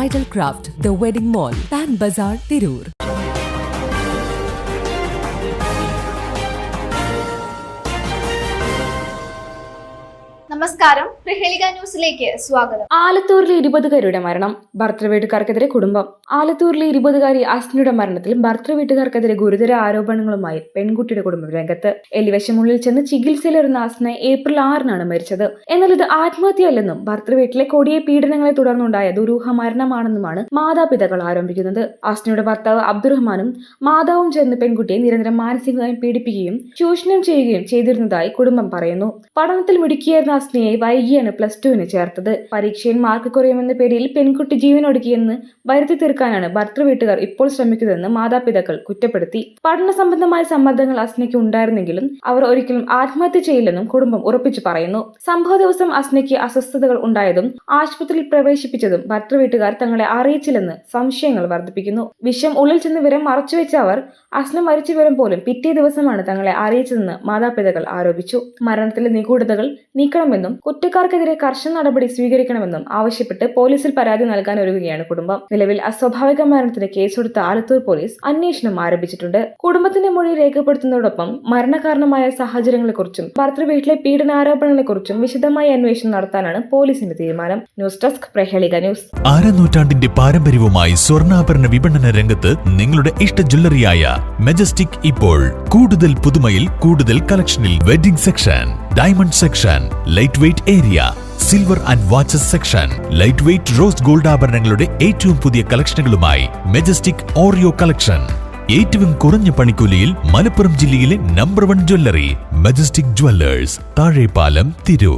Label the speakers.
Speaker 1: Bridal Craft, The Wedding Mall, Pan Bazaar, Tirur.
Speaker 2: നമസ്കാരം, പ്രഹേളിക ന്യൂസിലേക്ക് സ്വാഗതം.
Speaker 3: ആലത്തൂരിലെ 20-കാരിയുടെ മരണം, ഭർത്തൃവീട്ടുകാർക്കെതിരെ കുടുംബം. ആലത്തൂരിലെ 20-കാരി അസ്നയുടെ മരണത്തിൽ ഭർത്തൃവീട്ടുകാർക്കെതിരെ ഗുരുതര ആരോപണങ്ങളുമായി പെൺകുട്ടിയുടെ കുടുംബം രംഗത്ത്. എലിവശമുള്ളിൽ ചെന്ന് ചികിത്സയിലിരുന്ന അസ്ന ഏപ്രിൽ 6-നാണ് മരിച്ചത്. എന്നാൽ ഇത് ആത്മഹത്യയല്ലെന്നും ഭർത്തൃവീട്ടിലെ കൊടിയ പീഡനങ്ങളെ തുടർന്നുണ്ടായ ദുരൂഹ മരണമാണെന്നുമാണ് മാതാപിതാക്കൾ ആരോപിക്കുന്നത്. അസ്നയുടെ ഭർത്താവ് അബ്ദുറഹ്മാനും മാതാവും ചേർന്ന് പെൺകുട്ടിയെ നിരന്തരം മാനസികമായി പീഡിപ്പിക്കുകയും ചൂഷണം ചെയ്യുകയും ചെയ്തിരുന്നതായി കുടുംബം പറയുന്നു. പഠനത്തിൽ മിടുക്കിയായിരുന്ന അസ്നയെ വൈകിയാണ് +2-ന് ചേർത്തത്. പരീക്ഷയിൽ മാർക്ക് കുറയുമെന്ന പേരിൽ പെൺകുട്ടി ജീവനൊടുക്കിയെന്ന് വരുത്തി തീർക്കാനാണ് ഭർത്തൃവീട്ടുകാർ ഇപ്പോൾ ശ്രമിക്കുന്നതെന്ന് മാതാപിതാക്കൾ കുറ്റപ്പെടുത്തി. പഠന സംബന്ധമായ സമ്മർദ്ദങ്ങൾ അസ്നയ്ക്ക് ഉണ്ടായിരുന്നെങ്കിലും അവർ ഒരിക്കലും ആത്മഹത്യ ചെയ്യില്ലെന്നും കുടുംബം ഉറപ്പിച്ചു പറയുന്നു. സംഭവ ദിവസം അസ്നയ്ക്ക് അസ്വസ്ഥതകൾ ഉണ്ടായതും ആശുപത്രിയിൽ പ്രവേശിപ്പിച്ചതും ഭർത്തൃവീട്ടുകാർ തങ്ങളെ അറിയിച്ചില്ലെന്ന് സംശയങ്ങൾ വർദ്ധിപ്പിക്കുന്നു. വിഷം ഉള്ളിൽ ചെന്ന് വിവരം മറച്ചുവെച്ച അവർ അസ്ന മരിച്ച വിവരം പോലും പിറ്റേ ദിവസമാണ് തങ്ങളെ അറിയിച്ചതെന്ന് മാതാപിതാക്കൾ ആരോപിച്ചു. മരണത്തിലെ നിഗൂഢതകൾ നീക്കണമെന്നും കുറ്റക്കാർക്കെതിരെ കർശന നടപടി സ്വീകരിക്കണമെന്നും ആവശ്യപ്പെട്ട് പോലീസിൽ പരാതി നൽകാൻ ഒരുങ്ങുകയാണ് കുടുംബം. നിലവിൽ അസ്വാഭാവിക മരണത്തിന് കേസെടുത്ത ആലത്തൂർ പോലീസ് അന്വേഷണം ആരംഭിച്ചിട്ടുണ്ട്. കുടുംബത്തിന്റെ മൊഴി രേഖപ്പെടുത്തുന്നതോടൊപ്പം മരണകാരണമായ സാഹചര്യങ്ങളെക്കുറിച്ചും ഭർത്തൃവീട്ടിലെ പീഡനാരോപണങ്ങളെക്കുറിച്ചും വിശദമായ അന്വേഷണം നടത്താനാണ് പോലീസിന്റെ തീരുമാനം. News desk, Prahelika news.
Speaker 4: നൂറ്റാണ്ടിന്റെ പാരമ്പര്യവുമായി സ്വർണ്ണാഭരണ വിപണന രംഗത്ത് നിങ്ങളുടെ ഇഷ്ട ജ്വല്ലറിയായ മെജസ്റ്റിക് ഇപ്പോൾ കൂടുതൽ പുതുമയിൽ കൂടുതൽ കളക്ഷനിൽ wedding section, diamond section, light weight area, silver and watches section, light weight rose gold ആഭരണങ്ങളുടെ ഏറ്റവും പുതിയ കളക്ഷനുകളുമായി മെജസ്റ്റിക് ഓറിയോ കളക്ഷൻ. ഏറ്റവും കുറഞ്ഞ പണിക്കൂലിയിൽ മലപ്പുറം ജില്ലയിലെ number 1 jewellery majestic Jewellers, Thazhepalam, Tirur.